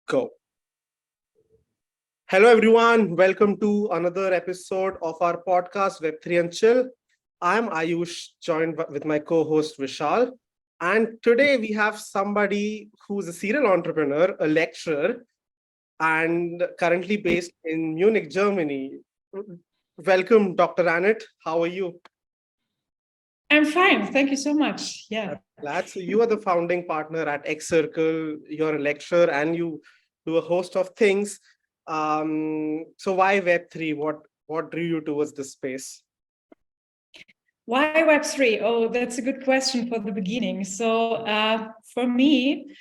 Go. Hello, everyone. Welcome to another episode of our podcast, Web3 and Chill. I'm Aayush, joined with my co host Vishal. And today we have somebody who's a serial entrepreneur, a lecturer, and currently based in Munich, Germany. Welcome, Dr. Annette. How are you? I'm fine. Thank you so much. Yeah. Glad. So, you are the founding partner at Xcircle. You're a lecturer and you do a host of things. So why Web3? What drew you towards this space? Why Web3? Oh, that's a good question for the beginning. So for me,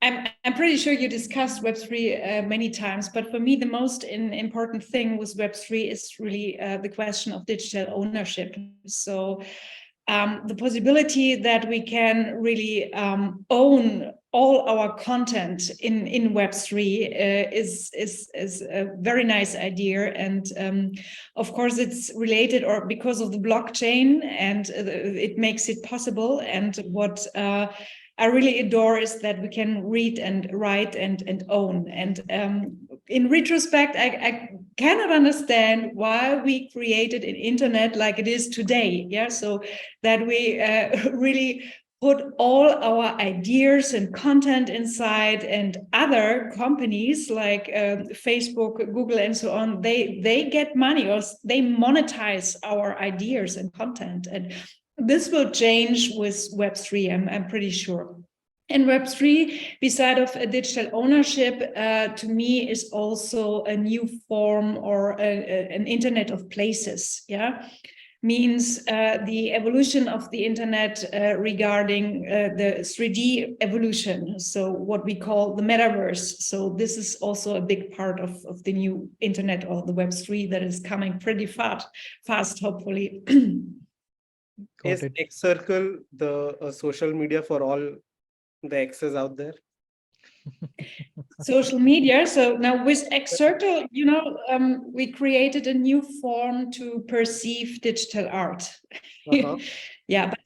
I'm pretty sure you discussed Web3 many times, but for me, the most important thing with Web3 is really the question of digital ownership. So the possibility that we can really own all our content in Web3 is a very nice idea, and of course it's related or because of the blockchain, and it makes it possible. And what I really adore is that we can read and write and own. And in retrospect, I cannot understand why we created an internet like it is today. Yeah, so that we really put all our ideas and content inside, and other companies like Facebook, Google, and so on, they get money or they monetize our ideas and content. And this will change with Web3, I'm pretty sure. And Web3, beside of a digital ownership, to me is also a new form or an internet of places. Yeah, means the evolution of the internet regarding the 3D evolution. So what we call the Metaverse. So this is also a big part of the new internet or the Web3 that is coming pretty fast, hopefully. Is Xcircle the social media for all the X's out there? Social media. So now with Xcircle, we created a new form to perceive digital art. Yeah, but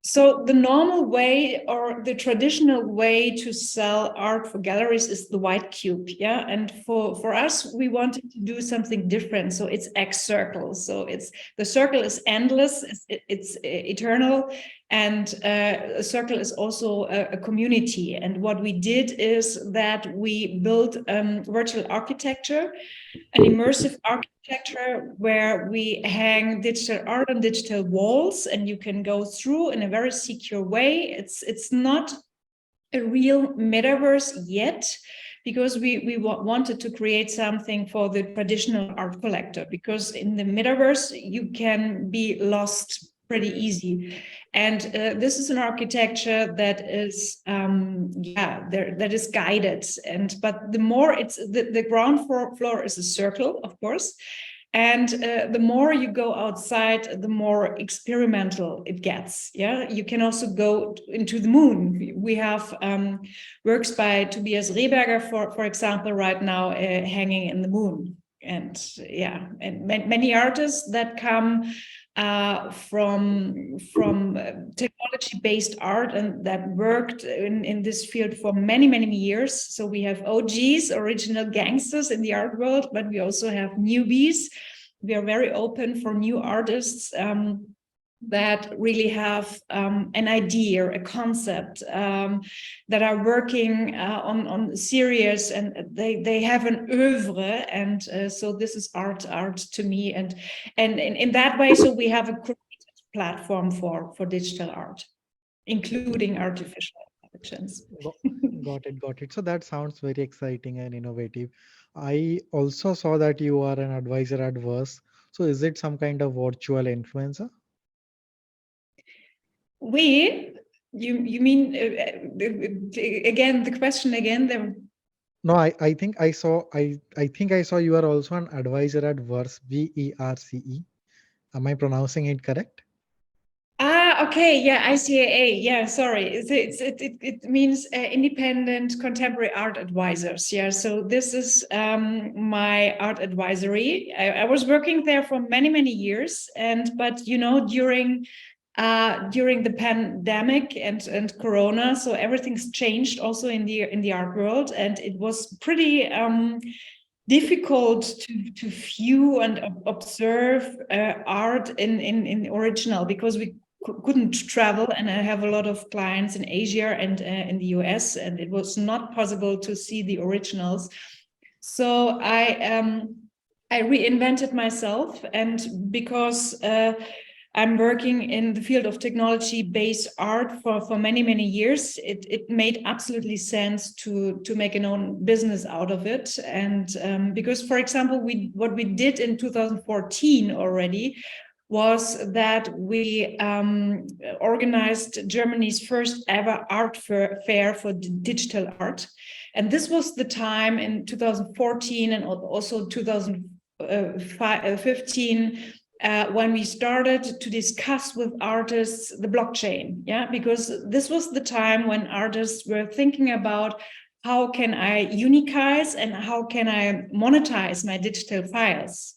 so the normal way or the traditional way to sell art for galleries is the white cube. Yeah, and for us, we wanted to do something different. So it's Xcircle. So the circle is endless. It's eternal. And a circle is also a community. And what we did is that we built virtual architecture, an immersive architecture where we hang digital art on digital walls, and you can go through in a very secure way. It's not a real metaverse yet, because we wanted to create something for the traditional art collector, because in the metaverse you can be lost pretty easy. And this is an architecture that is that is guided. But the more it's the ground floor is a circle, of course. And the more you go outside, the more experimental it gets. Yeah, you can also go into the moon. We have works by Tobias Rehberger, for example, right now hanging in the moon. And yeah, and many artists that come from technology-based art and that worked in this field for many years. So we have OGs, original gangsters in the art world, but we also have newbies. We are very open for new artists that really have an idea, a concept, that are working on series, and they have an oeuvre, and so this is art to me, and in that way, so we have a creative platform for digital art, including artificial intelligence. Got it. So that sounds very exciting and innovative. I also saw that you are an advisor at Verse. So is it some kind of virtual influencer? You mean again the question again? No, I think I saw you are also an advisor at Verse, VERCE. Am I pronouncing it correct? Okay, yeah, ICAA. Yeah, sorry, it means Independent Contemporary Art Advisors. Yeah, so this is my art advisory. I was working there for many years, but during during the pandemic and Corona. So everything's changed also in the art world, and it was pretty difficult to view and observe art in original, because we couldn't travel, and I have a lot of clients in Asia and in the US, and it was not possible to see the originals. So I reinvented myself, and because I'm working in the field of technology-based art for many years, it made absolutely sense to make an own business out of it. And because, for example, what we did in 2014 already was that we organized Germany's first ever art fair for digital art. And this was the time in 2014 and also 2015 when we started to discuss with artists the blockchain, because this was the time when artists were thinking about how can I unikize and how can I monetize my digital files.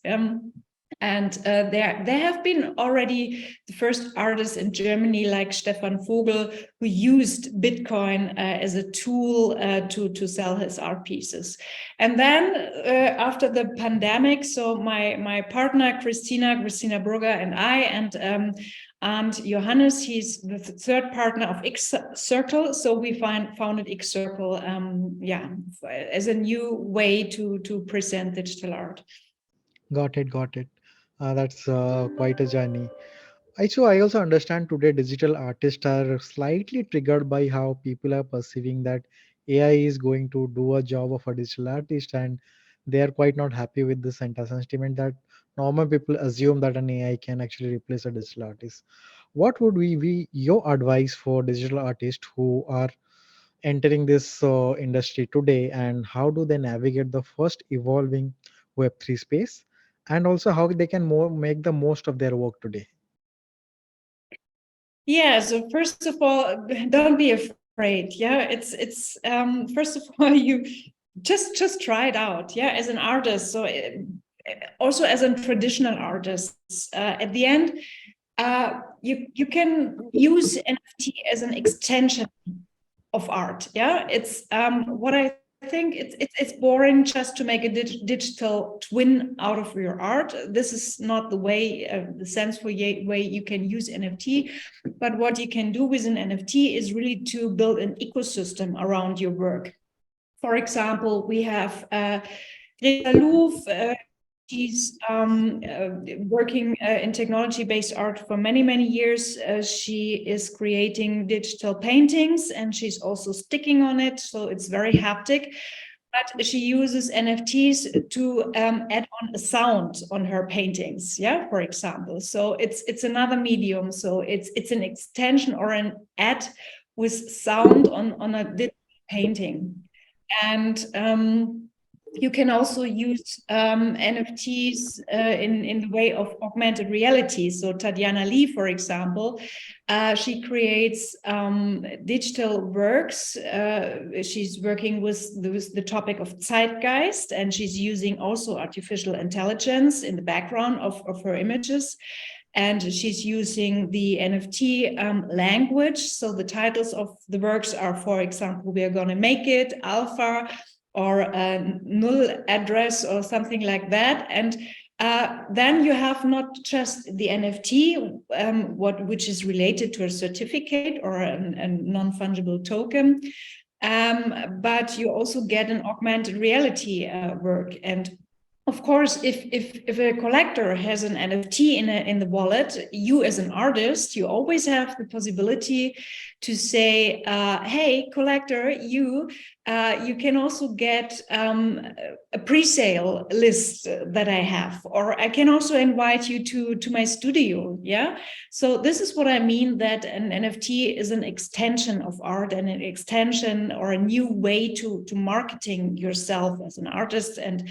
And there have been already the first artists in Germany, like Stefan Vogel, who used Bitcoin as a tool to sell his art pieces. And then after the pandemic, so my partner, Christina Brugger, and I, and Johannes, he's the third partner of Xcircle. So we founded Xcircle, as a new way to present digital art. Got it, got it. That's quite a journey. I also understand today digital artists are slightly triggered by how people are perceiving that AI is going to do a job of a digital artist, and they are quite not happy with the sentiment that normal people assume that an AI can actually replace a digital artist. What would be your advice for digital artists who are entering this industry today, and how do they navigate the first evolving Web3 space, and also how they can make the most of their work today? Yeah, so first of all, don't be afraid. Yeah, it's first of all, you just try it out. Yeah, as an artist, so also as a traditional artist, at the end, you can use NFT as an extension of art. Yeah, it's what I think it's boring just to make a digital twin out of your art. This is not the way, the sensible way you can use NFT. But what you can do with an NFT is really to build an ecosystem around your work. For example, we have Greta Louvre. She's working in technology-based art for many years. She is creating digital paintings, and she's also sticking on it, so it's very haptic. But she uses NFTs to add on a sound on her paintings, for example. So it's another medium. So it's an extension or an add with sound on a digital painting. And you can also use NFTs in the way of augmented reality. So Tatiana Lee, for example, she creates digital works. She's working with the topic of zeitgeist, and she's using also artificial intelligence in the background of her images. And she's using the NFT language. So the titles of the works are, for example, We Are Gonna Make It, Alpha, or a null address or something like that. And then you have not just the NFT, which is related to a certificate or a non-fungible token, but you also get an augmented reality work. And of course, if a collector has an NFT in the wallet, you as an artist, you always have the possibility to say, hey, collector, you can also get a pre-sale list that I have, or I can also invite you to my studio. Yeah. So this is what I mean, that an NFT is an extension of art and an extension or a new way to marketing yourself as an artist and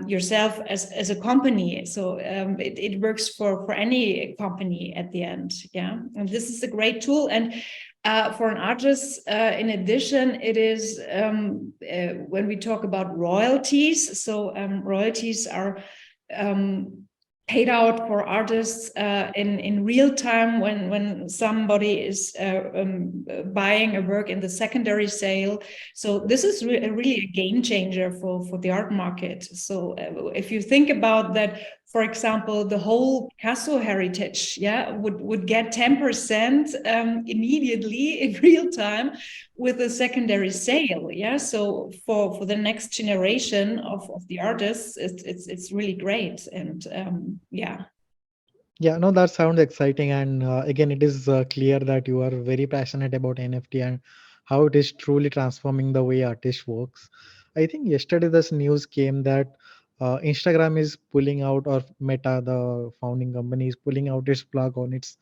yourself as a company. So it works for any company at the end. Yeah. And this is a great tool. And for an artist, in addition, it is when we talk about royalties. So royalties are paid out for artists in real time when somebody is buying a work in the secondary sale. So this is really a game changer for the art market. So if you think about that, for example, the whole Picasso heritage, would get 10% immediately in real time with a secondary sale. So for the next generation of the artists, it's really great. And Yeah, no, that sounds exciting. And again, it is clear that you are very passionate about NFT and how it is truly transforming the way artists works. I think yesterday this news came that Instagram is pulling out, or Meta, the founding company, is pulling out its plug on its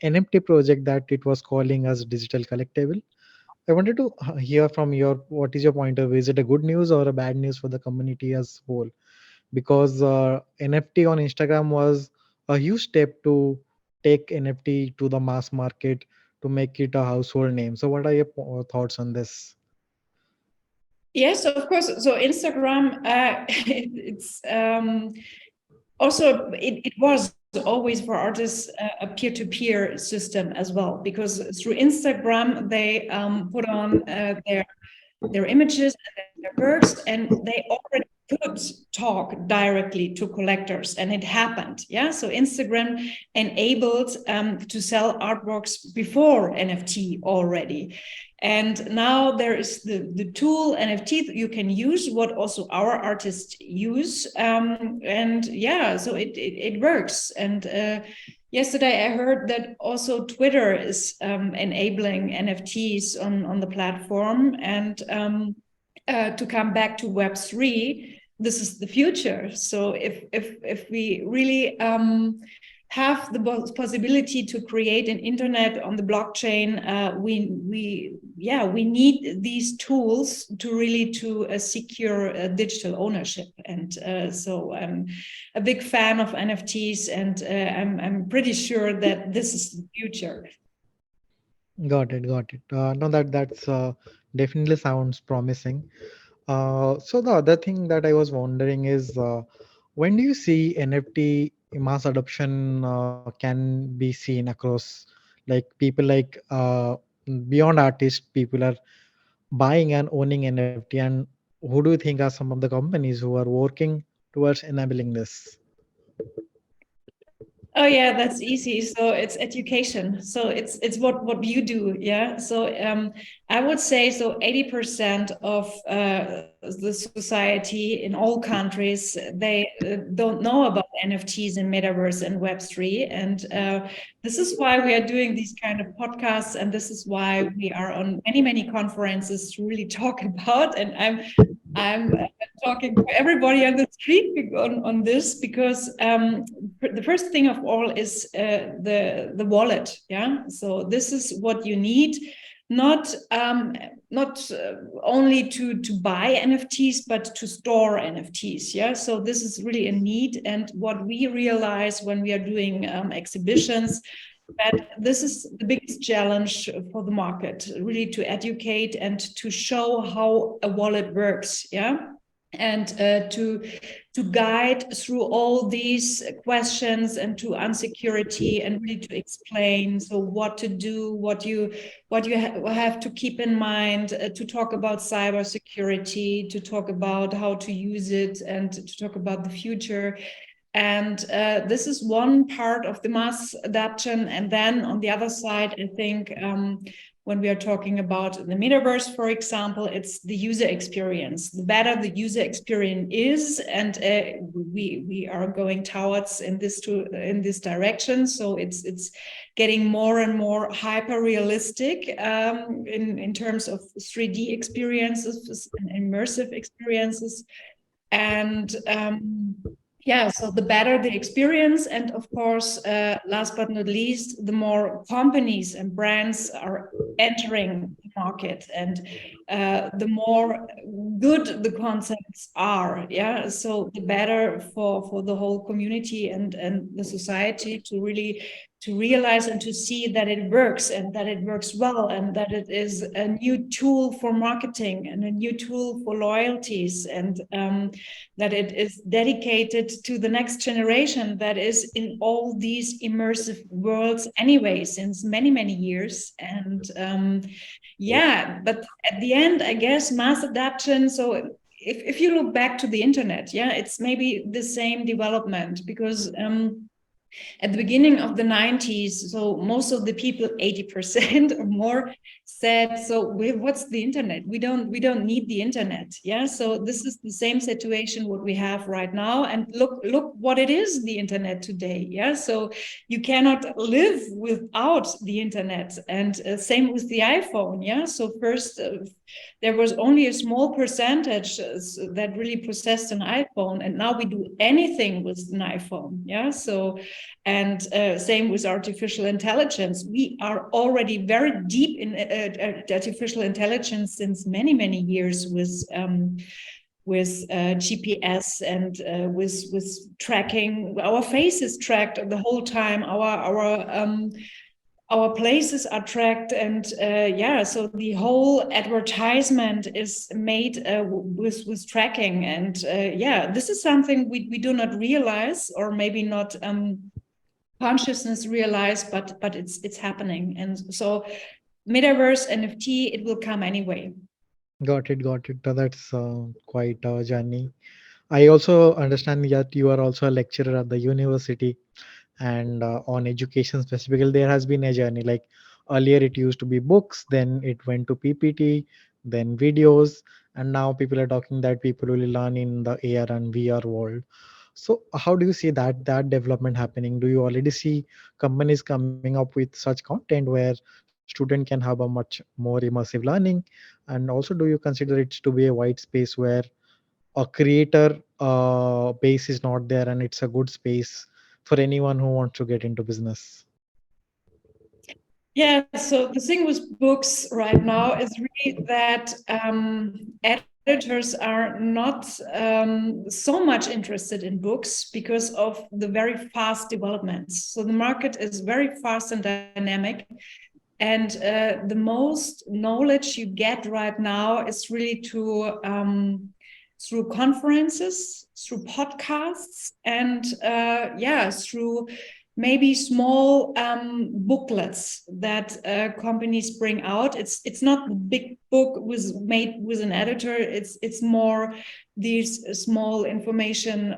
NFT project that it was calling as digital collectible. I wanted to hear from what is your point of view? Is it a good news or a bad news for the community as whole? Because NFT on Instagram was a huge step to take NFT to the mass market to make it a household name. So, what are your thoughts on this? yes, of course. So Instagram, it's also it was always for artists a peer-to-peer system as well, because through Instagram they put on their images and their works, and they already could talk directly to collectors, and it happened. So Instagram enabled to sell artworks before NFT already. And now there is the tool NFT that you can use, what also our artists use. And so it works. And yesterday I heard that also Twitter is enabling NFTs on the platform. And to come back to Web3, this is the future. So if we really have the possibility to create an internet on the blockchain, we need these tools to really secure digital ownership. And so I'm a big fan of NFTs, and I'm pretty sure that this is the future. Got it, got it. No, that's definitely sounds promising. So the other thing that I was wondering is, when do you see NFT mass adoption can be seen across, like people like beyond artists, people are buying and owning NFT, and who do you think are some of the companies who are working towards enabling this? Oh yeah, that's easy. So it's education. So it's what you do. So I would say so 80% of the society in all countries, they don't know about NFTs and Metaverse and Web3. And this is why we are doing these kind of podcasts, and this is why we are on many conferences to really talk about. And I'm talking to everybody on the street on this, because the first thing of all is the wallet. So this is what you need, not only to buy NFTs, but to store NFTs. So this is really a need. And what we realize when we are doing exhibitions, that this is the biggest challenge for the market, really, to educate and to show how a wallet works. And to guide through all these questions and to unsecurity, and really to explain so what to do, what you have to keep in mind, to talk about cybersecurity, to talk about how to use it, and to talk about the future. And this is one part of the mass adoption. And then on the other side, I think when we are talking about the metaverse, for example, it's the user experience. The better the user experience is, and we are going towards in this direction. So it's getting more and more hyper realistic in terms of 3D experiences and immersive experiences. And so the better the experience, and of course, last but not least, the more companies and brands are entering the market, and the more good the concepts are. So the better for the whole community and the society to really realize and to see that it works and that it works well and that it is a new tool for marketing and a new tool for loyalties and that it is dedicated to the next generation that is in all these immersive worlds anyway since many years. And but at the end, I guess mass adoption. So if you look back to the internet, it's maybe the same development because at the beginning of the 90s, so most of the people, 80% or more, said, so what's the internet? We don't need the internet. So this is the same situation what we have right now. And look what it is, the internet today. So you cannot live without the internet. And same with the iPhone. So first there was only a small percentage that really possessed an iPhone, and now we do anything with an iPhone. So and same with artificial intelligence. We are already very deep in artificial intelligence since many years with GPS and with tracking. Our face is tracked the whole time. Our places are tracked, and so the whole advertisement is made with tracking. And this is something we do not realize, or maybe not consciousness realize, but it's happening. And so metaverse, NFT, it will come anyway. Got it. That's quite a journey. I also understand that you are also a lecturer at the university, and on education specifically, there has been a journey. Like earlier, it used to be books, then it went to PPT, then videos, and now people are talking that people will learn in the AR and VR world. So, how do you see that development happening? Do you already see companies coming up with such content where student can have a much more immersive learning? And also, do you consider it to be a white space where a creator base is not there, and it's a good space for anyone who wants to get into business? So the thing with books right now is really that editors are not so much interested in books because of the very fast developments. So the market is very fast and dynamic. And the most knowledge you get right now is really through conferences, through podcasts, and through maybe small booklets that companies bring out. It's not the big book made with an editor. It's more these small information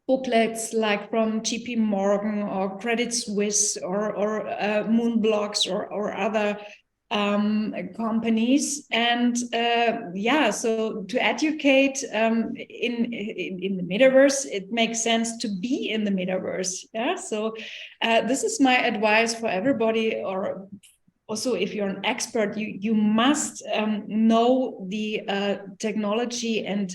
booklets like from JP Morgan or Credit Suisse or Moonblocks or other companies. And so to educate in the metaverse, it makes sense to be in the metaverse. So this is my advice for everybody. Or also, if you're an expert, you must know the technology, and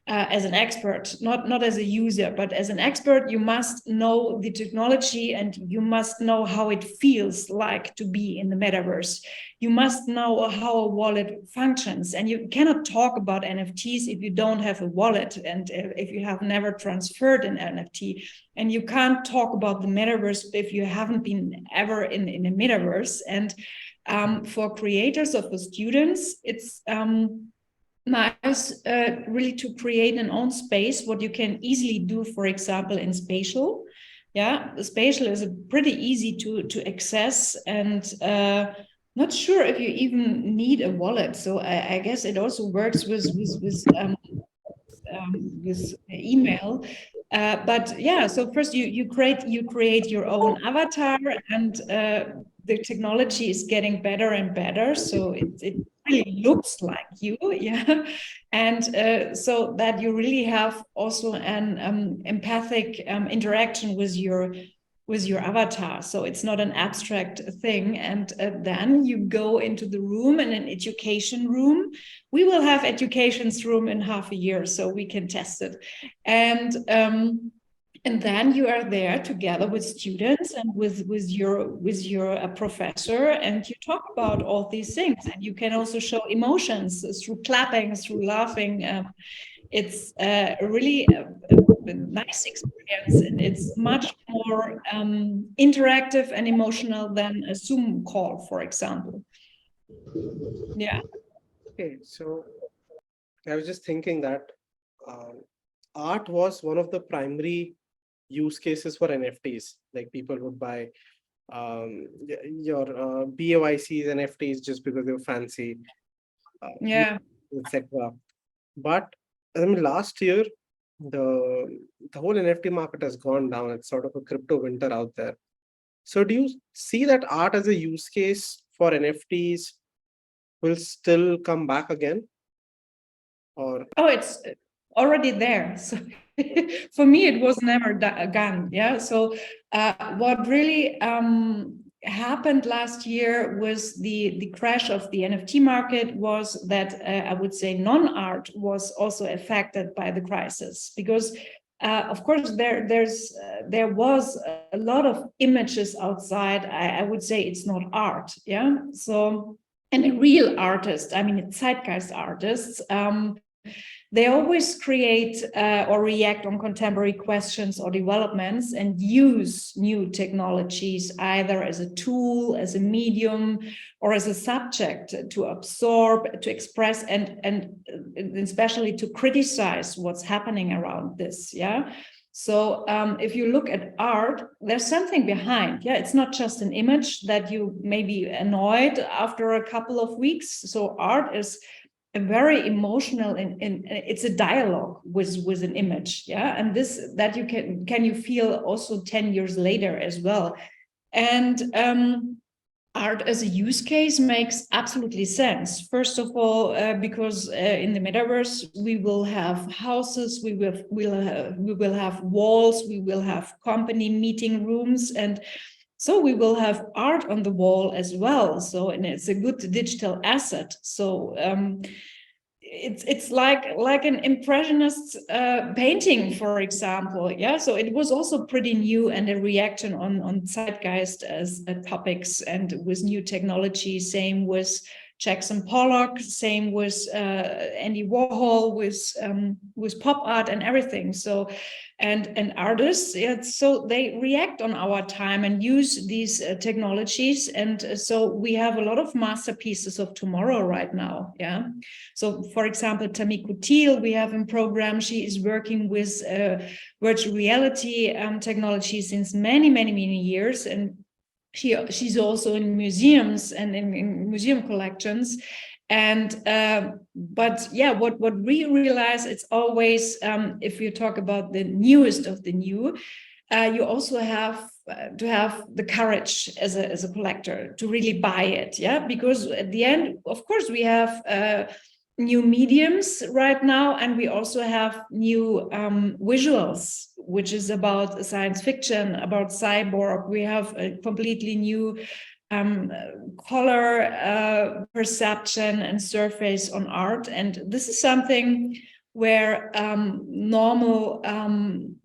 as an expert, not as a user, but as an expert, you must know the technology and you must know how it feels like to be in the metaverse. You must know how a wallet functions, and you cannot talk about NFTs if you don't have a wallet and if you have never transferred an NFT, and you can't talk about the metaverse if you haven't been ever in a metaverse. And for creators or for students, it's nice really to create an own space, what you can easily do, for example, in spatial. The spatial is pretty easy to access, and not sure if you even need a wallet. So I guess it also works with email. So first you create your own avatar, and the technology is getting better and better, so it really looks like you, and so that you really have also an empathic interaction with your avatar. So it's not an abstract thing. And then you go into the room, in an education room. We will have educations room in half a year, so we can test it. And then you are there together with students and with your professor, and you talk about all these things. And you can also show emotions through clapping, through laughing. It's really a nice experience, and it's much more interactive and emotional than a Zoom call, for example. Yeah. Okay, so I was just thinking that art was one of the primary use cases for NFTs. Like people would buy your BOICs, NFTs just because they were fancy, Yeah. etc. But I mean, last year the whole NFT market has gone down. It's sort of a crypto winter out there. So do you see that art as a use case for NFTs will still come back again? Or Oh, it's already there. So for me, it was never gone. Yeah. So what really happened last year was the crash of the NFT market was that I would say non-art was also affected by the crisis, because of course there was a lot of images outside. I would say it's not art. Yeah. So, and a real artist, I mean, zeitgeist artists, they always create or react on contemporary questions or developments and use new technologies either as a tool, as a medium, or as a subject to absorb, to express, and especially to criticize what's happening around this. Yeah. So if you look at art, there's something behind. Yeah, it's not just an image that you may be annoyed after a couple of weeks. So art is a very emotional and it's a dialogue with an image. Yeah, and this that you can you feel also 10 years later as well. And art as a use case makes absolutely sense. First of all, because in the metaverse we will have houses, we will have walls, we will have company meeting rooms, and so we will have art on the wall as well. So, and it's a good digital asset. So it's like an impressionist painting, for example. Yeah, so it was also pretty new and a reaction on zeitgeist as topics and with new technology. Same with Jackson Pollock, same with Andy Warhol, with pop art and everything. So, and artists, yeah, so they react on our time and use these technologies, and so we have a lot of masterpieces of tomorrow right now. Yeah. So, for example, Tamiko Thiel, we have in program. She is working with virtual reality technology since many years, and she's also in museums and in museum collections. And but yeah, what we realize, it's always if you talk about the newest of the new, you also have to have the courage as a collector to really buy it. Yeah, because at the end, of course, we have new mediums right now, and we also have new visuals, which is about science fiction, about cyborg. We have a completely new color perception and surface on art, and this is something where normal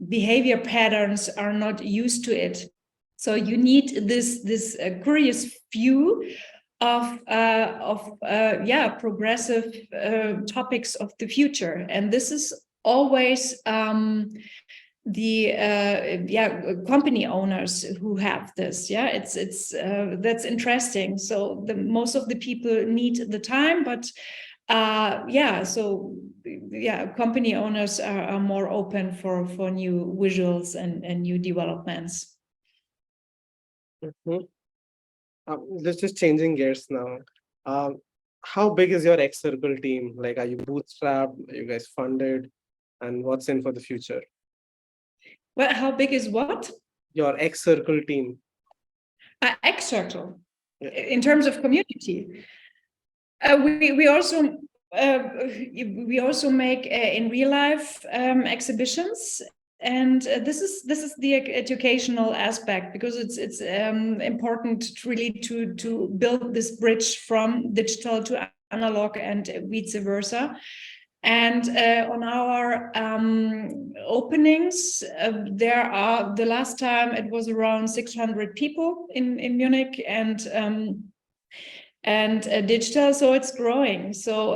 behavior patterns are not used to it. So you need this curious view of progressive topics of the future, and this is always the company owners who have this. Yeah, it's that's interesting. So most of the people need the time, but company owners are more open for new visuals and new developments. Mhm. Let's just changing gears now. How big is your Xcircle team? Like, are you bootstrapped? Are you guys funded? And what's in for the future? Well, how big is what? Your Xcircle team. Xcircle, Yeah. in terms of community. We also make in real life exhibitions, and this is the educational aspect, because it's important really to build this bridge from digital to analog and vice versa. And on our openings, there are, the last time it was around 600 people in Munich, and and digital, so it's growing. So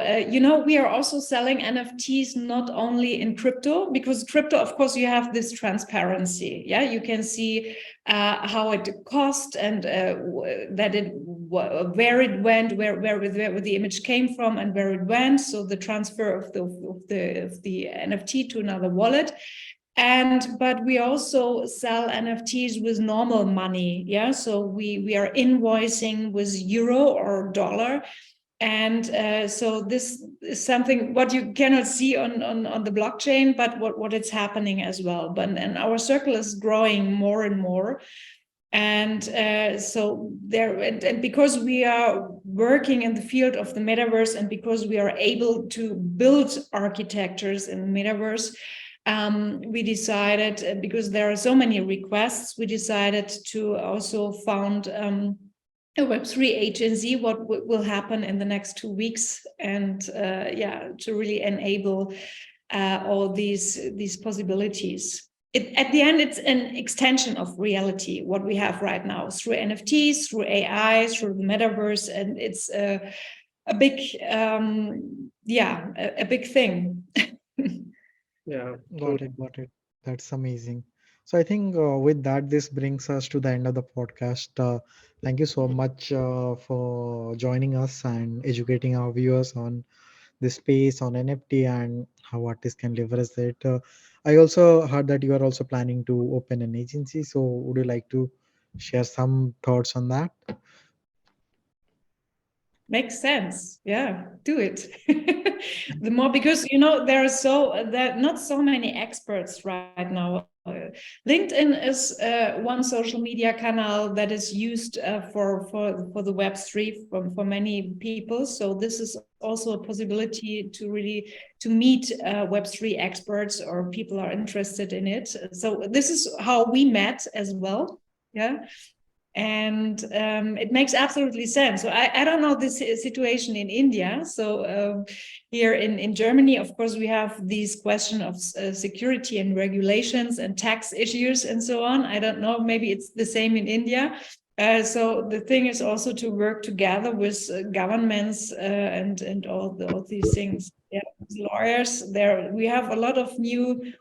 we are also selling NFTs not only in crypto, because crypto, of course, you have this transparency. Yeah, you can see how it cost and that it where it went, where the image came from, and where it went. So the transfer of the NFT to another wallet. But we also sell NFTs with normal money. Yeah, so we are invoicing with euro or dollar. And so this is something what you cannot see on the blockchain, but what it's happening as well. But and our circle is growing more and more. And so there, and because we are working in the field of the metaverse, and because we are able to build architectures in the metaverse, we decided, because there are so many requests, we decided to also found a Web3 agency, what will happen in the next 2 weeks, and to really enable all these possibilities. At the end, it's an extension of reality, what we have right now, through NFTs, through AI, through the metaverse, and it's a big, a big thing. Yeah, Got it, got it. That's amazing. So I think with that, this brings us to the end of the podcast. Thank you so much for joining us and educating our viewers on this space on NFT and how artists can leverage it. I also heard that you are also planning to open an agency. So would you like to share some thoughts on that? Makes sense. Yeah, do it. The more, because there are not so many experts right now. LinkedIn is one social media canal that is used for the Web3 for many people. So this is also a possibility to really to meet Web3 experts or people are interested in it. So this is how we met as well. Yeah. And it makes absolutely sense. So I don't know this situation in India. So here in Germany, of course, we have these question of security and regulations and tax issues and so on. I don't know, maybe it's the same in India. So the thing is also to work together with governments and all these things. Yeah, lawyers. There we have a lot of new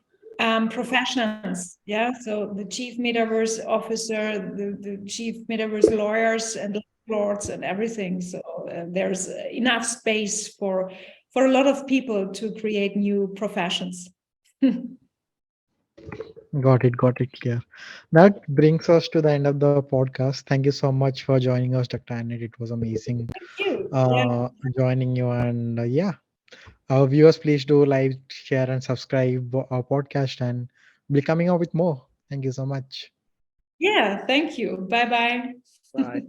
professions. Yeah, so the chief metaverse officer, the chief metaverse lawyers and lords and everything. So there's enough space for a lot of people to create new professions. Got it clear. That brings us to the end of the podcast. Thank you so much for joining us, Dr. Annette. It was amazing Thank you. Yeah. joining you. And our viewers, please do like, share, and subscribe our podcast. And we'll be coming out with more. Thank you so much. Yeah, thank you. Bye bye. bye.